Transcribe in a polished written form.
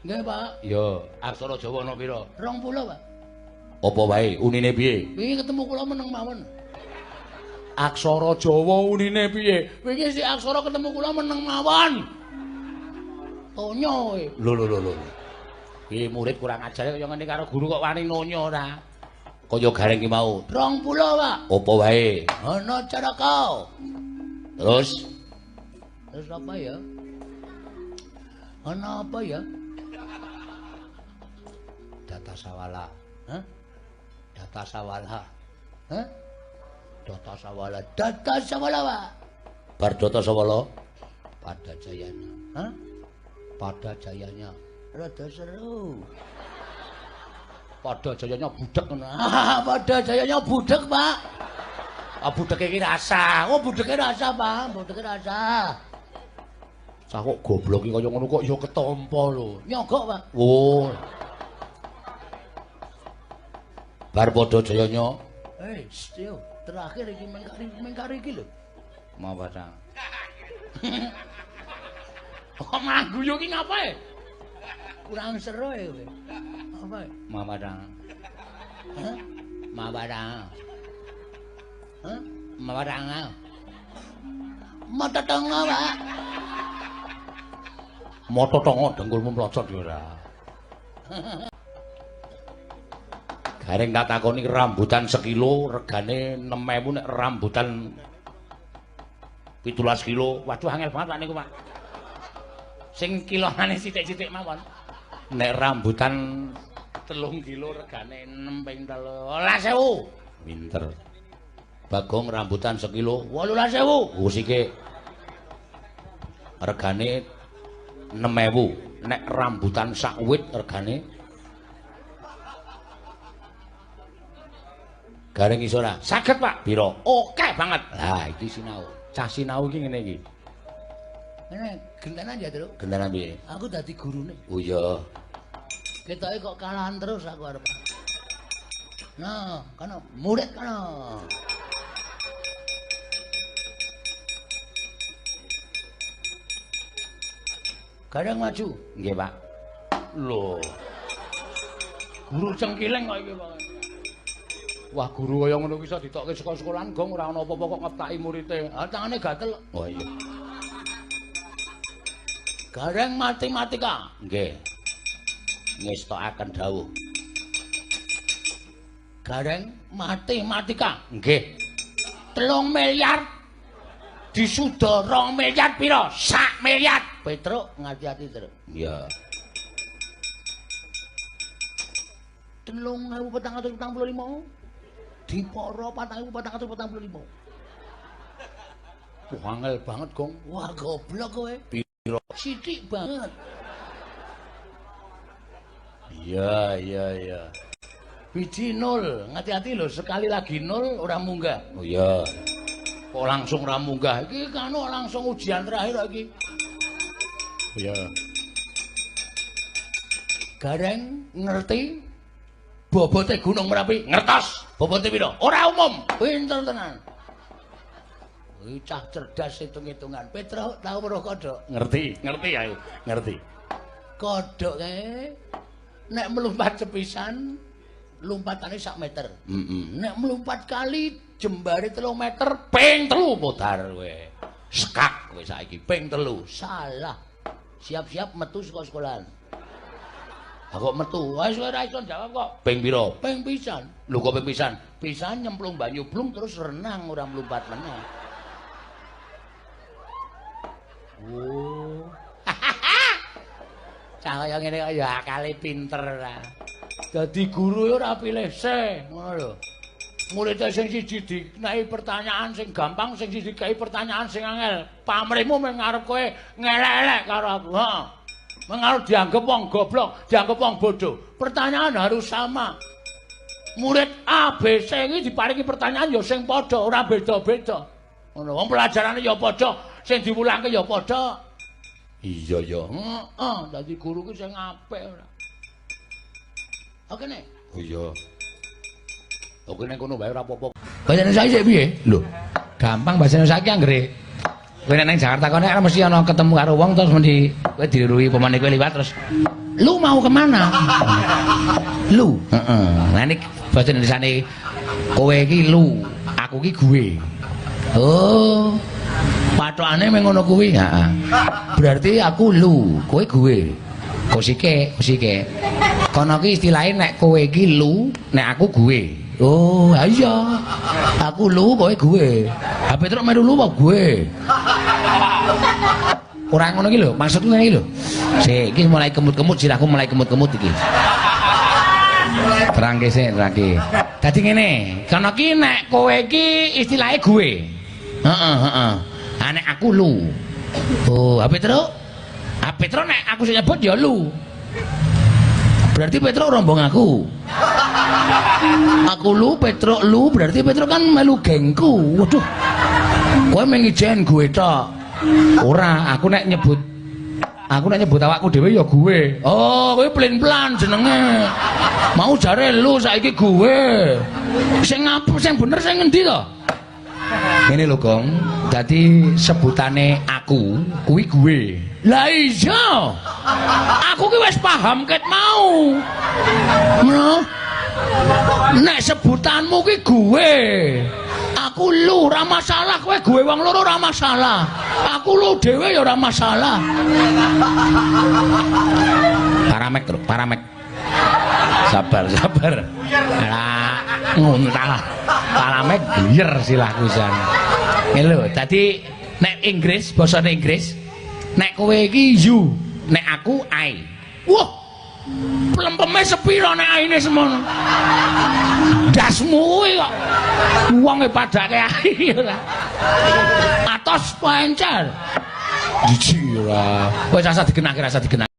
Nggih, Pak. Ya, aksara Jawa ana pira? 20, Pak. Apa wae unine piye? Wingi ketemu kula meneng mawon. Aksara Jawa unine piye? Wingi si aksara ketemu kula meneng mawon. Tonyo kowe. Lho. Iki murid kurang ajar kaya ngene karo guru kok wani nonyo ora. Kaya gareng ki mau. 20, Pak. Apa wae? Ana caraka. Terus Terus apa ya? Ana apa ya? data sawala. Hah? Data sawala. Hah? Data sawala. Data sawala, Pak. Bar data sawala pada jayanya. Hah? Pada jayanya. Rada seru. Pada jayanya budek ngono. Pada jayanya budek, Pak. Ah budeke iki rasa. Oh, budeke rasa, Pak. Budeke rasa. Cah kok goblok iki kaya ngono kok ya ketampa lho. Nyogok, Pak. Oh. Bar pada jayanya. Yo, terakhir iki mengkari iki lho. Mawata. Kok mangguyu iki ngapae? Kurang seru ya kowe. Apa? Mawata. Hah? Mawata. Hah? Mawata. Mata tengah, Pak. Mata tongo dengkulmu mlocot ya ora. Gareng tak takoni rambutan sekilo regane 6.000 nek rambutan 17 kilo. Waduh angel banget Pak niku, Pak. Sing kilonane sithik-sithik mawon. Nek rambutan 3 kilo regane 6 ping 13.000. Pinter. Bagong rambutan sekilo 18.000. Usike regane 6.000. Nek rambutan sak wit regane Gareng iso ora? Saged, Pak. Pira? Oke banget. Lah, iki sinau. Cah sinau iki ngene iki. Ngene gentenan ya, Tru. Gentenan piye? Aku dadi gurune. Oh iya. Ketoke kok kalahan terus aku arep. Nah, kana murid kana. Gareng maju. Nggih, Pak. Lho. Guru cengkileng kok iki, Pak. Wah, guru kaya ngono ki iso ditokke saka sekolahan gong ora ana apa-apa kok ngeptaki murite. Ah, tangane gatel. Oh iya. Gareng matematika. Nggih. Ngestokaken dawuh. Gareng matematika. Nggih. 3 miliar disuda 2 miliar pira? 1 miliar. Petruk ngati-ati, Truk. Iya. 3.445 diporo 4.445. Wah, angel banget, Gong. Wah, goblok kowe. Piro? Sithik banget. Iya. Biji 0. Ngati-ati lho, sekali lagi 0 ora munggah. Oh iya. Kok langsung ra munggah? Iki kan langsung ujian terakhir kok iki. Iya. Gareng ngerti bobote Gunung Merapi? Ngertos. Bobote pira? Ora umum. Pinter tenan. Kuwi cah cerdas hitung-hitungan. Petruk tau weruh kodhok. Ngerti ayo. Ngerti. Kodhok kae nek melumpat sepisan lompatane 1 meter. Nek melumpat kali jembare 3 meter ping 3 putar kowe. Skak kowe saiki ping 3. Salah. Siap-siap metu saka sekolahan. Aku metu, wis ora iso jawab kok. Ping pira? Ping pisan. Lho kok ping pisan? Pisan nyemplung banyu blung terus renang ora mlumpat meneh. Oh. Cah kaya ngene kok ya akale pinter ra. Dadi guru ora pilih se, ngono lho. Murid sing siji dikenai pertanyaan sing gampang, sing siji dikai pertanyaan sing angel. Pamrihmu mung ngarep kowe ngelek-elek karo aku. Heeh. Mengarep dianggap wong goblok, dianggap wong bodoh. Pertanyaan harus sama. Murid A, B, C iki diparingi pertanyaan ya sing padha, ora beda-beda. Ngono, wong pelajarane ya padha, sing diwulangke ya padha. Iya ya. Heeh, dadi guru ki sing apik ora. Oke nek. Oh iya. Oke nek kono bae ora apa-apa. Bahasa Indonesia iki piye? Lho, Gampang bahasa Indonesia iki anggere Kowe nek nang Jakarta kono mesti ana ketemu karo wong terus mesti kowe dirui pemane kowe liwat terus lu mau kemana? Lu. Heeh. Nah nek basa Indonesiane kowe iki lu, aku iki gue. Oh. Pathokane meng ngono kuwi. Heeh. Berarti aku lu, kowe gue. Kosike. Kono ki istilahe nek kowe iki lu, nek aku gue. Oh, iya. Aku lu, kowe gue. Ha Petruk melu lu apa gue? Ora ngono iki lho, maksudku ngene iki lho. Sik, iki mulai kemut-kemut sirahku mulai kemut-kemut iki. Terangke sik, terangke. Dadi ngene, kono ki nek kowe iki istilahe gue. Heeh. Ha nek aku lu. Oh, ha Petruk? Ha Petruk nek aku sing nyebut ya lu. Berarti Petruk rombong aku. Aku lu, Petruk lu, berarti Petruk kan melu gengku. Waduh. Kowe mengijen gue tok. Ora, aku nek nyebut awakku dhewe ya gue. Oh, kowe pelin-pelan jenenge. Mau jare lu saiki gue. Sing bener sing ngendi to? Ngene lho, Gong. Dadi sebutane aku kuwi gue. Lah iya. Aku ki wis paham ket mau. Ngono. Nek sebutanmu ki gue. Aku lu ora masalah, kowe gue wong loro ora masalah. Aku lu dhewe ya ora masalah. Paramek. Sabar. Lah nguntah. Paramek biyer silahku san. Ngene lho, dadi nek Inggris, basane Inggris, nek kowe iki you, nek aku I. Wah. Plempeme sepira nek aine semono. Dasmu kuwi kok wong e padake ai ora. Atos pancel. Jiji ora. Wis rasa dikenake.